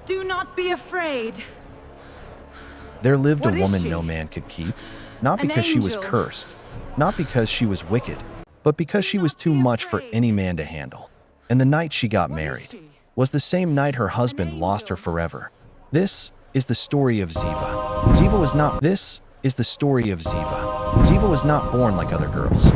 Do not be afraid. There lived a What is woman she? no man could keep, not An because she was angel. cursed, not because she was wicked, but because Do she was not too be much for afraid. any man to handle. And the night she got What is married she? was the same night her husband lost her angel. forever. This is the story of Ziva. Ziva was not. This is the story of Ziva. Ziva was not born like other girls.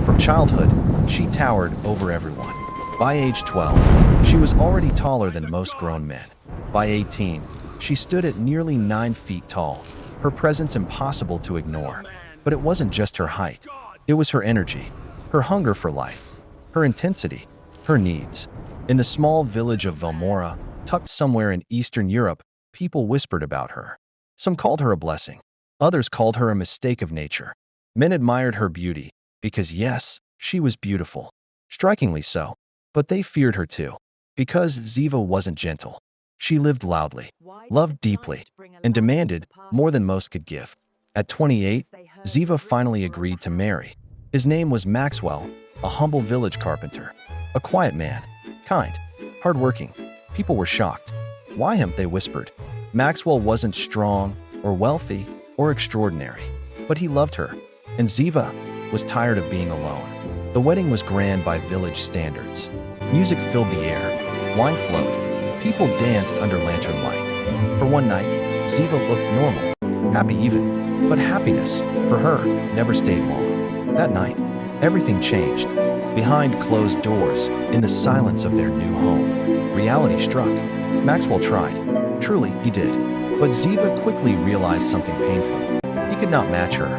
From childhood, she towered over everyone. By age 12, she was already taller than most grown men. By 18, she stood at nearly 9 feet tall, her presence impossible to ignore. But it wasn't just her height. It was her energy, her hunger for life, her intensity, her needs. In the small village of Velmora, tucked somewhere in Eastern Europe, people whispered about her. Some called her a blessing. Others called her a mistake of nature. Men admired her beauty, because yes, she was beautiful. Strikingly so. But they feared her too. Because Ziva wasn't gentle. She lived loudly, loved deeply, and demanded more than most could give. At 28, Ziva finally agreed to marry. His name was Maxwell, a humble village carpenter. A quiet man, kind, hardworking. People were shocked. Why him, they whispered. Maxwell wasn't strong, or wealthy, or extraordinary. But he loved her, and Ziva was tired of being alone. The wedding was grand by village standards. Music filled the air, wine flowed, people danced under lantern light. For one night, Ziva looked normal, happy even, but happiness, for her, never stayed long. That night, everything changed. Behind closed doors, in the silence of their new home, reality struck. Maxwell tried. Truly, he did. But Ziva quickly realized something painful. He could not match her.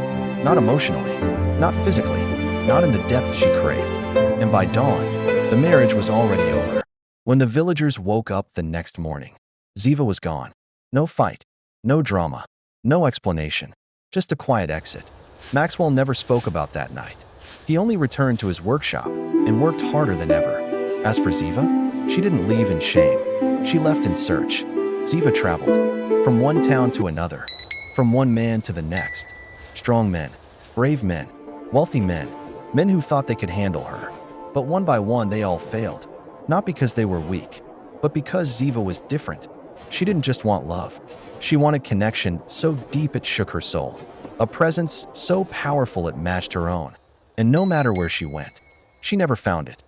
Not emotionally, not physically, not in the depth she craved. And by dawn, the marriage was already over. When the villagers woke up the next morning, Ziva was gone. No fight, no drama, no explanation, just a quiet exit. Maxwell never spoke about that night. He only returned to his workshop and worked harder than ever. As for Ziva, she didn't leave in shame. She left in search. Ziva traveled from one town to another, from one man to the next. Strong men, brave men, wealthy men, men who thought they could handle her. But one by one, they all failed. Not because they were weak, but because Ziva was different. She didn't just want love. She wanted connection so deep it shook her soul. A presence so powerful it matched her own. And no matter where she went, she never found it.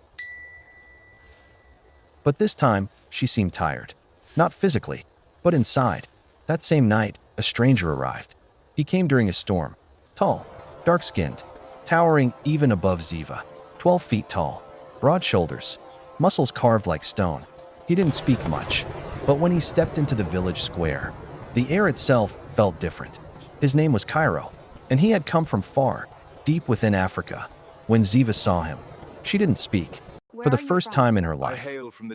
But this time, she seemed tired. Not physically, but inside. That same night, a stranger arrived. He came during a storm. Tall, dark-skinned, towering even above Ziva. 12 feet tall, broad shoulders, muscles carved like stone. He didn't speak much, but when he stepped into the village square, the air itself felt different. His name was Cairo, and he had come from far, deep within Africa. When Ziva saw him, she didn't speak. For the first time in her life,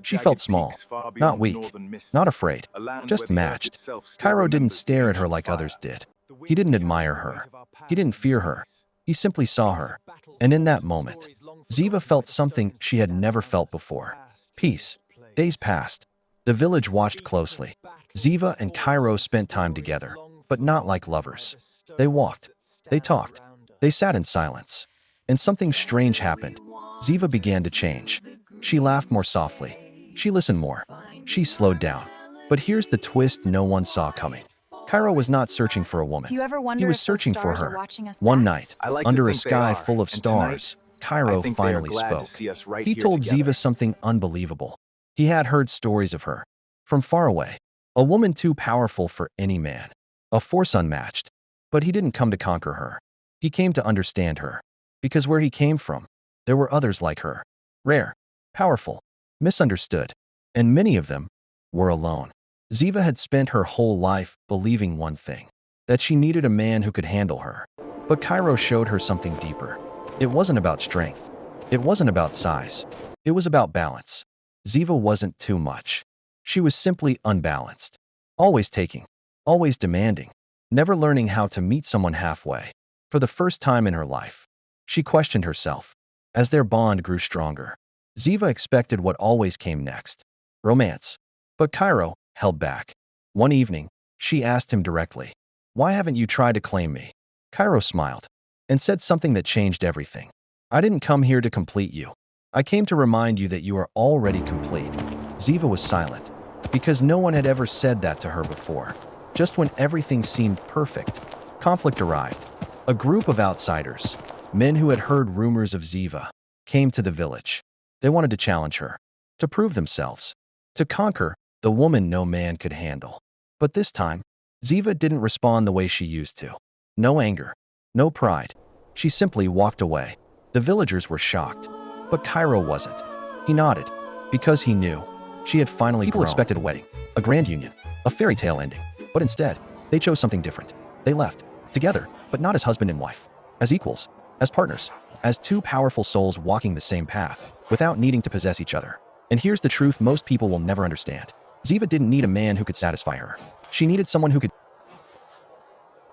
she felt small, not weak, not afraid, just matched. Cairo didn't stare at her like others did. He didn't admire her. He didn't fear her. He simply saw her. And in that moment, Ziva felt something she had never felt before. Peace. Days passed. The village watched closely. Ziva and Cairo spent time together, but not like lovers. They walked. They talked. They sat in silence. And something strange happened. Ziva began to change. She laughed more softly. She listened more. She slowed down. But here's the twist no one saw coming. Cairo was not searching for a woman. Do you ever wonder He was if those searching for stars are her. watching us One back? night, I like to under a think they sky are, full of and tonight, stars, Cairo I think they are finally glad spoke. to see us right He here told together. Ziva something unbelievable. He had heard stories of her. From far away. A woman too powerful for any man. A force unmatched. But he didn't come to conquer her. He came to understand her. Because where he came from, there were others like her. Rare, powerful, misunderstood. And many of them were alone. Ziva had spent her whole life believing one thing. That she needed a man who could handle her. But Cairo showed her something deeper. It wasn't about strength. It wasn't about size. It was about balance. Ziva wasn't too much. She was simply unbalanced. Always taking. Always demanding. Never learning how to meet someone halfway. For the first time in her life, she questioned herself. As their bond grew stronger, Ziva expected what always came next. Romance. But Cairo held back. One evening, she asked him directly, "Why haven't you tried to claim me?" Cairo smiled and said something that changed everything. "I didn't come here to complete you. I came to remind you that you are already complete." Ziva was silent. because no one had ever said that to her before. Just when everything seemed perfect, conflict arrived. A group of outsiders, men who had heard rumors of Ziva, came to the village. They wanted to challenge her, to prove themselves, to conquer the woman no man could handle. But this time, Ziva didn't respond the way she used to. No anger, no pride. She simply walked away. The villagers were shocked, but Cairo wasn't. He nodded, because he knew she had finally grown. People expected a wedding, a grand union, a fairy tale ending. But instead, they chose something different. They left, together, but not as husband and wife. As equals, as partners, as two powerful souls walking the same path, without needing to possess each other. And here's the truth most people will never understand. Ziva didn't need a man who could satisfy her. She needed someone who could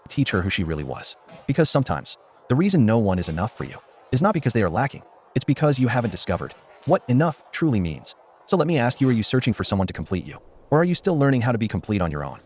teach her who she really was. Because sometimes, the reason no one is enough for you is not because they are lacking. It's because you haven't discovered what enough truly means. So let me ask you, are you searching for someone to complete you? Or are you still learning how to be complete on your own?